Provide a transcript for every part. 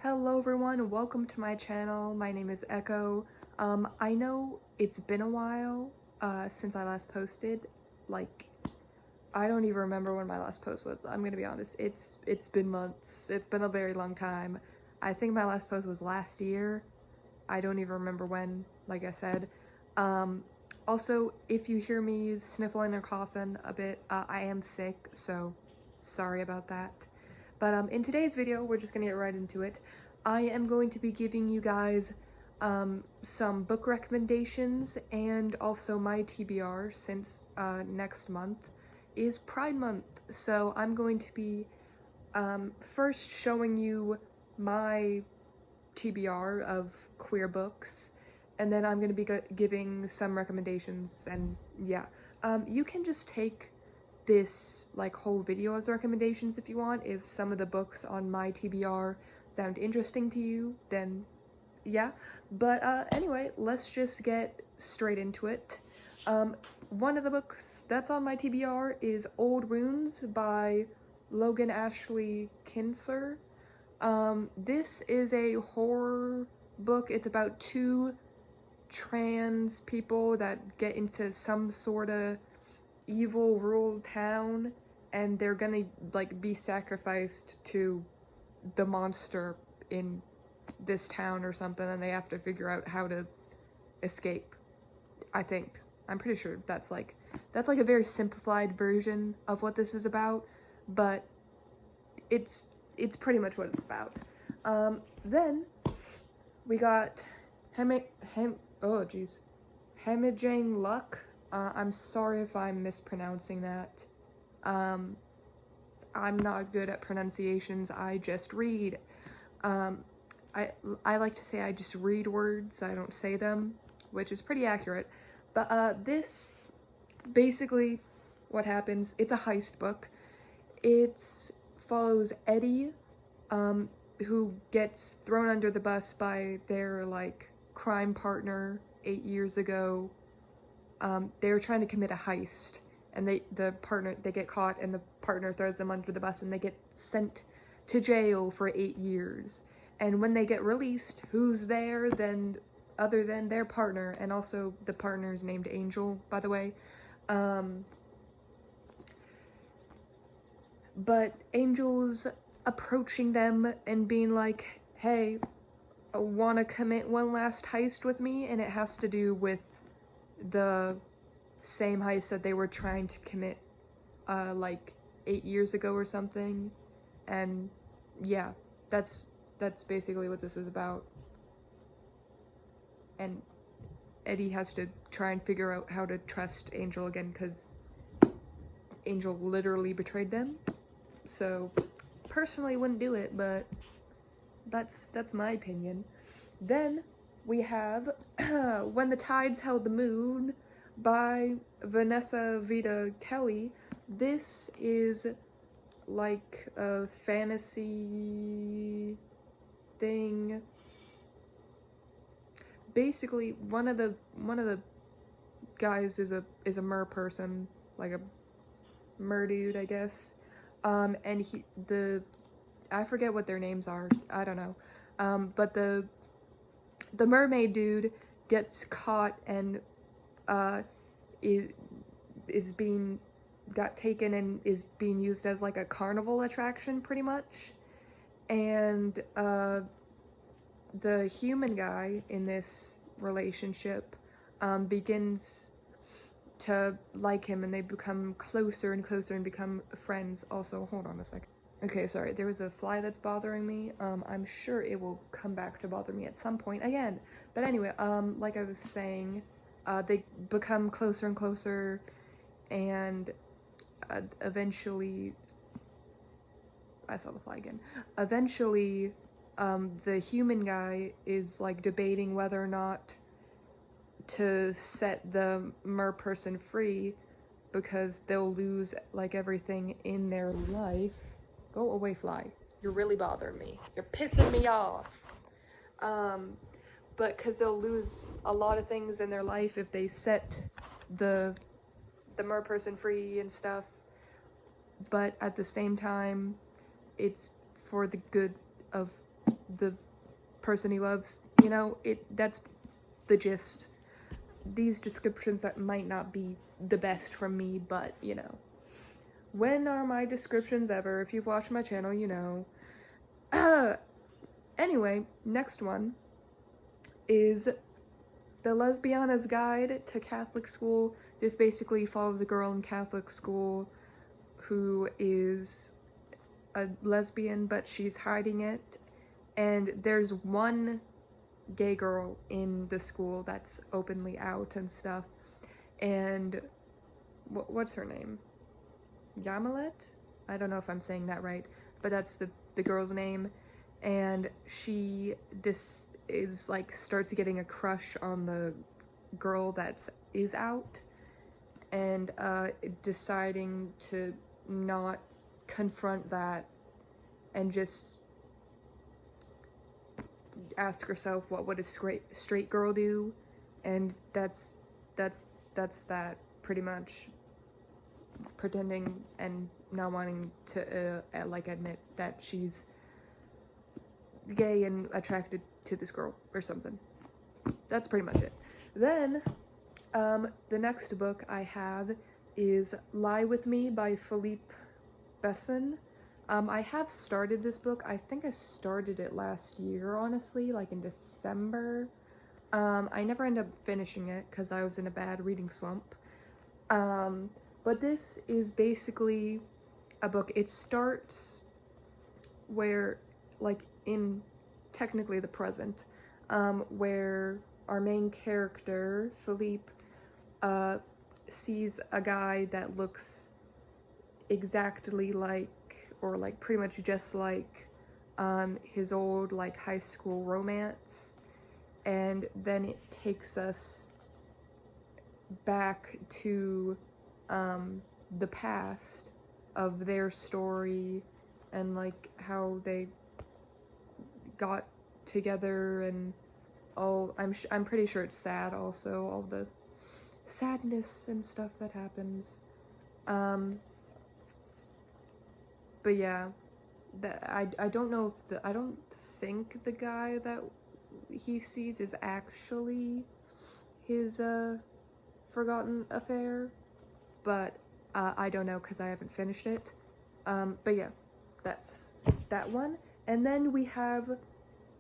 Hello everyone, welcome to my channel. My name is Echo. I know it's been a while since I last posted. Like, I don't even remember when my last post was. I'm gonna be honest, it's been months. It's been a very long time. I think my last post was last year. I don't even remember when, like I said. Also, if you hear me sniffling or coughing a bit, I am sick, so sorry about that. But in today's video, we're just gonna get right into it. I am going to be giving you guys some book recommendations and also my TBR, since next month is Pride Month. So I'm going to be first showing you my TBR of queer books, and then I'm going to be giving some recommendations. And yeah, you can just take this like whole video as recommendations if you want. If some of the books on my TBR sound interesting to you, then yeah. But anyway, let's just get straight into it. One of the books that's on my TBR is Old Wounds by Logan Ashley Kinser. This is a horror book. It's about two trans people that get into some sort of evil rural town, and they're gonna like be sacrificed to the monster in this town or something, and they have to figure out how to escape. I'm pretty sure that's like a very simplified version of what this is about, but it's pretty much what it's about. Then we got Hemijang Luck. I'm sorry if I'm mispronouncing that. I'm not good at pronunciations, I just read. I like to say I just read words, I don't say them, which is pretty accurate. But this, basically what happens, it's a heist book. It follows Eddie, who gets thrown under the bus by their like crime partner 8 years ago. They were trying to commit a heist, and they get caught, and the partner throws them under the bus, and they get sent to jail for 8 years. And when they get released, who's there then other than their partner, and also the partner's named Angel, by the way. But Angel's approaching them and being like, hey, wanna commit one last heist with me? And it has to do with the same heist that they were trying to commit like 8 years ago or something. And yeah, that's basically what this is about. And Eddie has to try and figure out how to trust Angel again, because Angel literally betrayed them. So personally wouldn't do it, but that's my opinion. Then we have When the Tides Held the Moon by Vanessa Vita Kelly. This is like a fantasy thing. Basically, one of the guys is a mer person, like a mer dude, I guess. And I forget what their names are. I don't know. But the mermaid dude gets caught and got taken and is being used as like a carnival attraction, pretty much. And the human guy in this relationship begins to like him, and they become closer and closer and become friends. Also, hold on a second. Okay, sorry, there was a fly that's bothering me. I'm sure it will come back to bother me at some point again. But anyway, like I was saying, they become closer and closer, and eventually, I saw the fly again. Eventually, the human guy is like debating whether or not to set the mer person free, because they'll lose like everything in their life. Go away, fly. You're really bothering me. You're pissing me off. But because they'll lose a lot of things in their life if they set the mer person free and stuff. But at the same time, it's for the good of the person he loves, you know, that's the gist. These descriptions that might not be the best from me, but, you know. When are my descriptions ever? If you've watched my channel, you know. Anyway, next one is The Lesbiana's Guide to Catholic School. This basically follows a girl in Catholic school who is a lesbian, but she's hiding it. And there's one gay girl in the school that's openly out and stuff. And what's her name? Yamilet? I don't know if I'm saying that right, but that's the girl's name. And she is like starts getting a crush on the girl that is out, and deciding to not confront that and just ask herself, what would a straight girl do? And that's that pretty much. Pretending and not wanting to like admit that she's gay and attracted to this girl or something. That's pretty much it. Then the next book I have is Lie With Me by Philippe Besson. I have started this book. I think I started it last year, honestly, like in December. I never ended up finishing it because I was in a bad reading slump. But this is basically a book. It starts where, like, in technically the present, where our main character, Philippe, sees a guy that looks exactly like, or like pretty much just like, his old, like, high school romance. And then it takes us back to the past of their story and like how they got together and all. I'm pretty sure it's sad also, all the sadness and stuff that happens. But yeah, I don't know if I don't think the guy that he sees is actually his forgotten affair. But I don't know because I haven't finished it. But yeah, that's that one. And then we have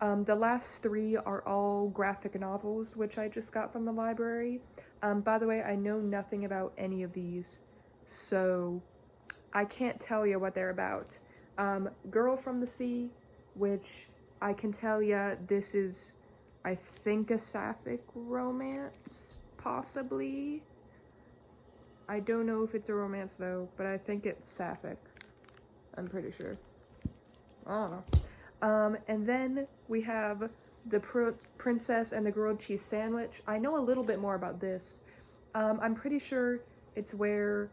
the last three are all graphic novels, which I just got from the library. By the way, I know nothing about any of these, so I can't tell you what they're about. Girl from the Sea, which I can tell you this is, I think, a sapphic romance, possibly. I don't know if it's a romance though, but I think it's sapphic. I'm pretty sure. I don't know. And then we have The Princess and the Grilled Cheese Sandwich. I know a little bit more about this. I'm pretty sure it's where,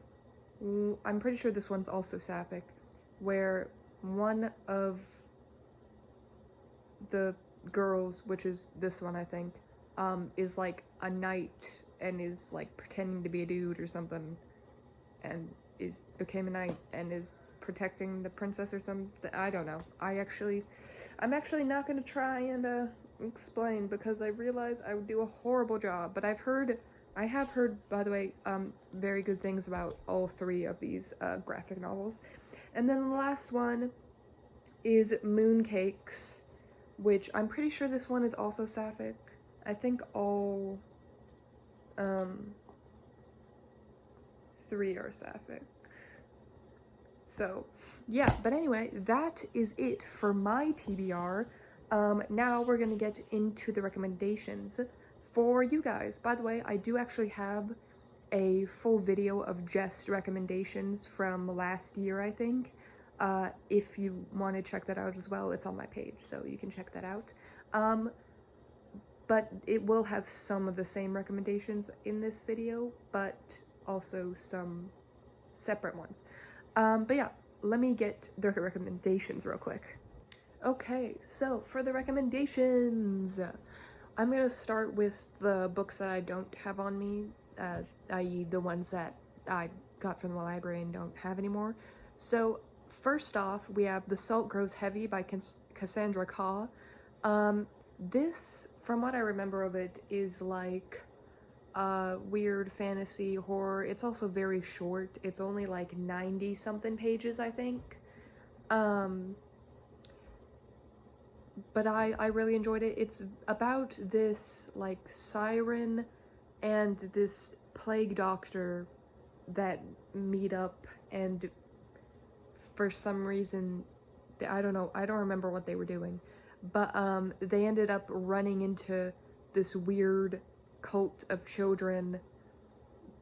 I'm pretty sure this one's also sapphic, where one of the girls, which is this one I think, is like a knight and is like pretending to be a dude or something, and became a knight and is protecting the princess or something. I don't know. I'm actually not gonna try and explain because I realize I would do a horrible job. But I have heard, by the way, very good things about all three of these graphic novels. And then the last one is Mooncakes, which I'm pretty sure this one is also sapphic. I think all three are sapphic. So yeah, but anyway, that is it for my TBR. Now we're gonna get into the recommendations for you guys. By the way, I do actually have a full video of just recommendations from last year, I think. If you want to check that out as well, it's on my page, so you can check that out. But it will have some of the same recommendations in this video, but also some separate ones. But yeah, let me get the recommendations real quick. Okay, so for the recommendations, I'm gonna start with the books that I don't have on me, i.e. the ones that I got from the library and don't have anymore. So first off, we have The Salt Grows Heavy by Cassandra Khaw. This, from what I remember of it, is like weird fantasy horror. It's also very short. It's only like 90 something pages, I think. But I really enjoyed it. It's about this like siren and this plague doctor that meet up, and for some reason, I don't know, I don't remember what they were doing, but they ended up running into this weird cult of children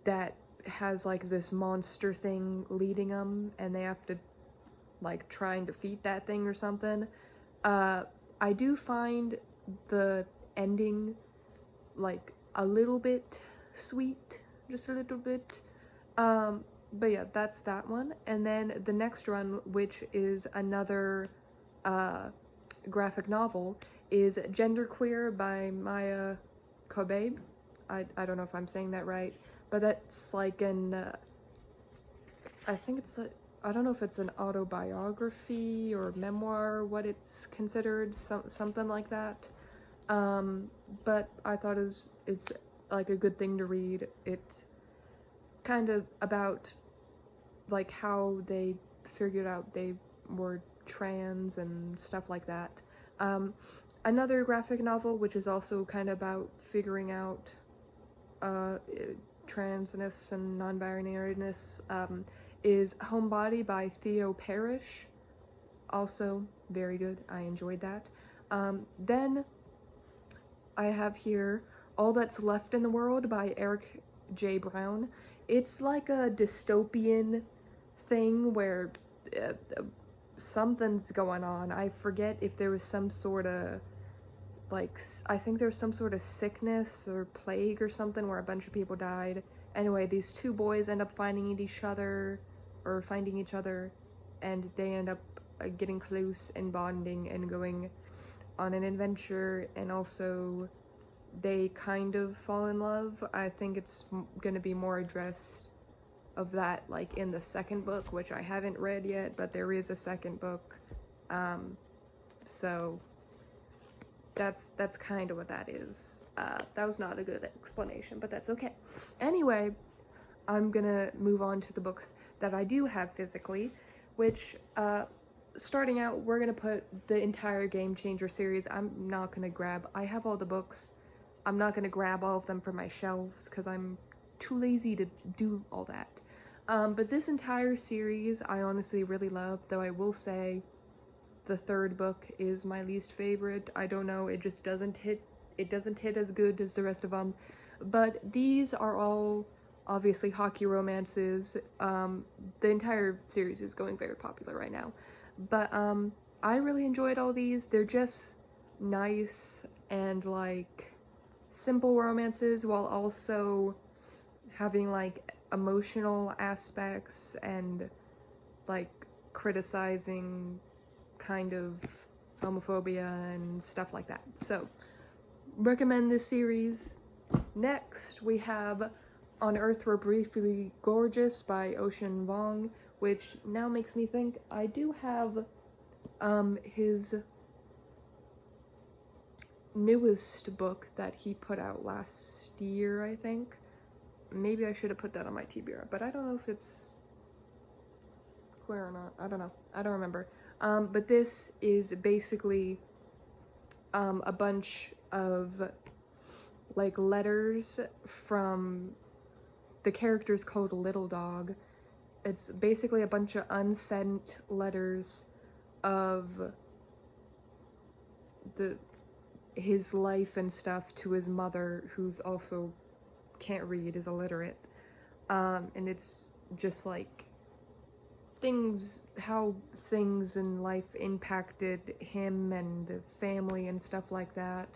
that has like this monster thing leading them, and they have to like try and defeat that thing or something. I do find the ending like a little bit sweet, just a little bit. But yeah, that's that one. And then the next one, which is another graphic novel, is Genderqueer by Maya Kobabe. I don't know if I'm saying that right, but that's like an I think it's a, I don't know if it's an autobiography or memoir, what it's considered, something like that. But I thought it's like a good thing to read. It's kind of about like how they figured out they were trans and stuff like that. Another graphic novel, which is also kind of about figuring out transness and non-binariness, is Homebody by Theo Parrish. Also very good. I enjoyed that. Then I have here All That's Left in the World by Eric J. Brown. It's like a dystopian thing where something's going on. I forget if there was some sort of like, I think there's some sort of sickness or plague or something where a bunch of people died. Anyway, these two boys end up finding each other, and they end up getting close and bonding and going on an adventure, and also they kind of fall in love. I think it's gonna be more addressed of that like in the second book, which I haven't read yet, but there is a second book. So that's kind of what that is. That was not a good explanation, but that's okay. Anyway, I'm gonna move on to the books that I do have physically, which, starting out, we're gonna put the entire Game Changer series. I have all the books. I'm not gonna grab all of them from my shelves because I'm too lazy to do all that. But this entire series I honestly really love, though I will say the third book is my least favorite. I don't know, it just doesn't hit as good as the rest of them. But these are all obviously hockey romances. The entire series is going very popular right now. But I really enjoyed all these. They're just nice and like simple romances while also having like emotional aspects and like criticizing kind of homophobia and stuff like that. So recommend this series. Next we have On Earth We're Briefly Gorgeous by Ocean Vuong, which now makes me think I do have his newest book that he put out last year, I think. Maybe I should have put that on my TBR, but I don't know if it's queer or not. I don't know. I don't remember. But this is basically a bunch of like letters from the characters called Little Dog. It's basically a bunch of unsent letters of his life and stuff to his mother, who's also can't read, is illiterate. And it's just like how things in life impacted him and the family and stuff like that.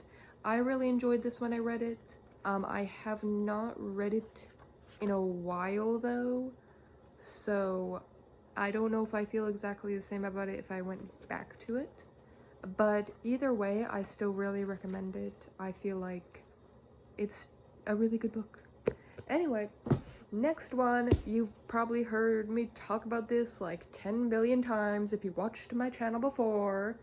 I really enjoyed this when I read it. I have not read it in a while though, so I don't know if I feel exactly the same about it if I went back to it. But either way, I still really recommend it. I feel like it's a really good book. Anyway, next one, you've probably heard me talk about this like 10 billion times if you watched my channel before.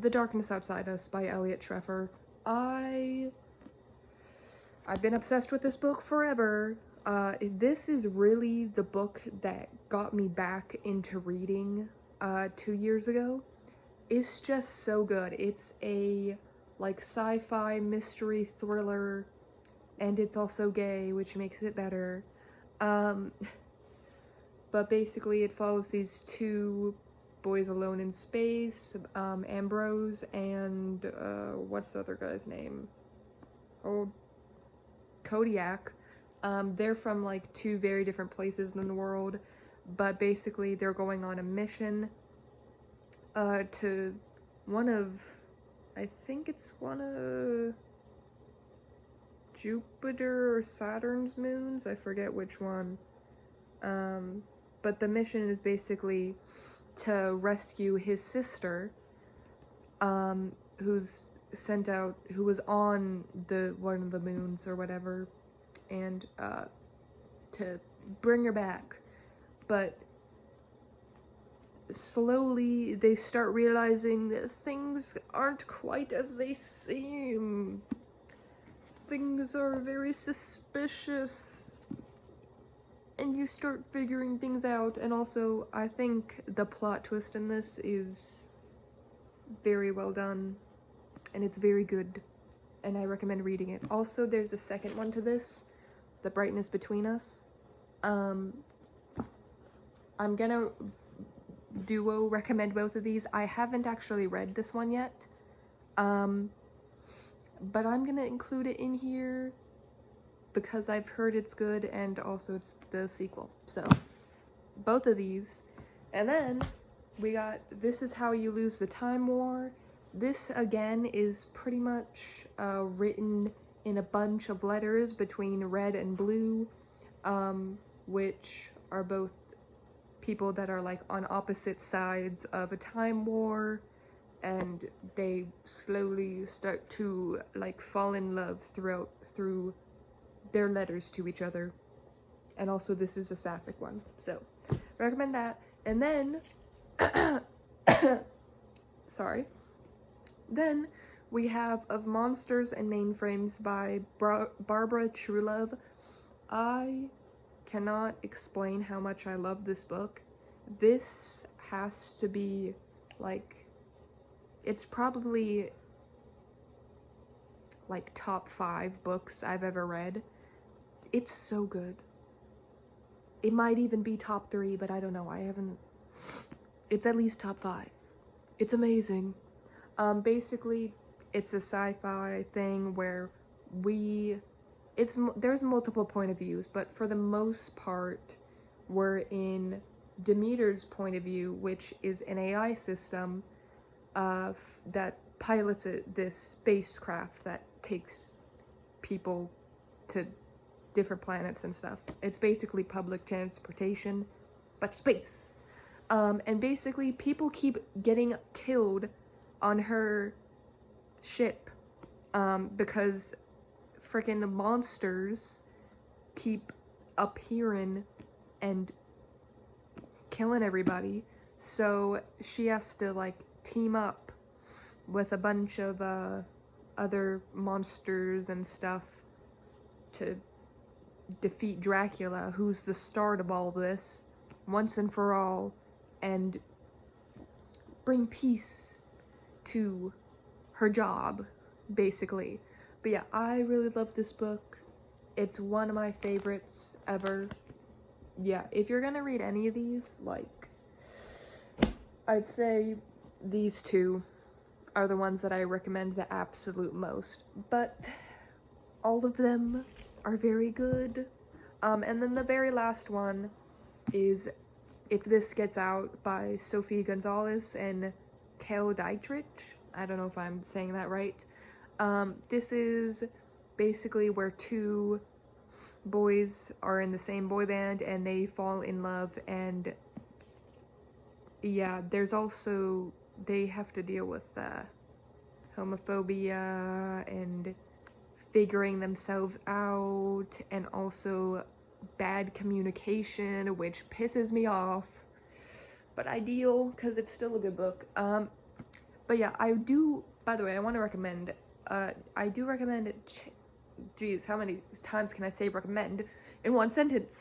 The Darkness Outside Us by Elliot Treffer. I've been obsessed with this book forever. This is really the book that got me back into reading 2 years ago. It's just so good. It's a like sci-fi mystery thriller, and it's also gay, which makes it better. But basically it follows these two boys alone in space, Ambrose and what's the other guy's name? Oh, Kodiak. They're from like two very different places in the world, but basically they're going on a mission to one of, I think it's one of Jupiter or Saturn's moons, I forget which one. But the mission is basically to rescue his sister, who's sent out, who was on one of the moons or whatever, and to bring her back. But slowly they start realizing that things aren't quite as they seem. Things are very suspicious, and you start figuring things out. And also, I think the plot twist in this is very well done, and it's very good, and I recommend reading it. Also, there's a second one to this, The Brightness Between Us. I'm gonna duo recommend both of these. I haven't actually read this one yet, but I'm gonna include it in here because I've heard it's good, and also it's the sequel. So, both of these. And then we got This Is How You Lose the Time War. This, again, is pretty much written in a bunch of letters between Red and Blue, which are both people that are like on opposite sides of a time war, and they slowly start to like fall in love through their letters to each other. And also this is a sapphic one, so recommend that. And then sorry, then we have Of Monsters and Mainframes by Barbara Truelove. I cannot explain how much I love this book. This has to be like, it's probably like top 5 books I've ever read. It's so good. It might even be top 3, but I don't know. I haven't. It's at least top 5. It's amazing. Basically, it's a sci-fi thing where there's multiple point of views, but for the most part, we're in Demeter's point of view, which is an AI system that pilots this spacecraft that takes people to different planets and stuff. It's basically public transportation, but space. And basically, people keep getting killed on her ship because freaking monsters keep appearing and killing everybody. So she has to like team up with a bunch of other monsters and stuff to defeat Dracula, who's the start of all this, once and for all, and bring peace to her job, basically. But yeah, I really love this book. It's one of my favorites ever. Yeah, if you're gonna read any of these, like, I'd say these two are the ones that I recommend the absolute most. But all of them are very good. And then the very last one is If This Gets Out by Sophie Gonzalez and Kel Dietrich. I don't know if I'm saying that right. This is basically where two boys are in the same boy band and they fall in love, and yeah, there's also, they have to deal with homophobia and figuring themselves out, and also bad communication, which pisses me off, but I deal because it's still a good book. But yeah, I do, by the way, I want to recommend, I do recommend, geez, how many times can I say recommend in one sentence?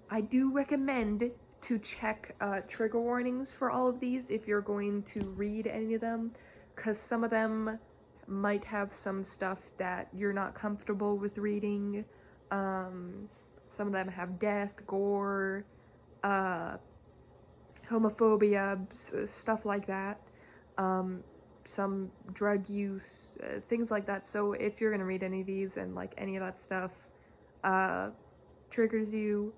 I do recommend to check trigger warnings for all of these if you're going to read any of them, because some of them might have some stuff that you're not comfortable with reading. Some of them have death, gore, homophobia, stuff like that. Some drug use, things like that. So if you're gonna read any of these and like any of that stuff triggers you,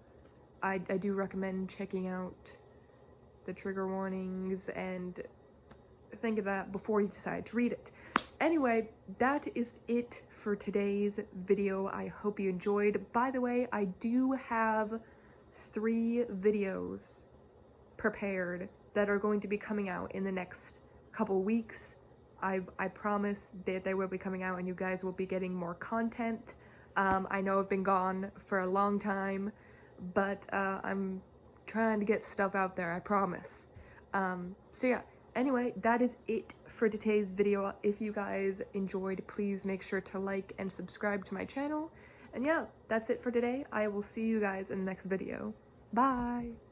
I do recommend checking out the trigger warnings and think of that before you decide to read it. Anyway, that is it for today's video. I hope you enjoyed. By the way, I do have 3 videos prepared that are going to be coming out in the next couple weeks. I promise that they will be coming out and you guys will be getting more content. I know I've been gone for a long time, but I'm trying to get stuff out there, I promise. So yeah, anyway, that is it for today's video. If you guys enjoyed, please make sure to like and subscribe to my channel. And yeah, that's it for today. I will see you guys in the next video. Bye!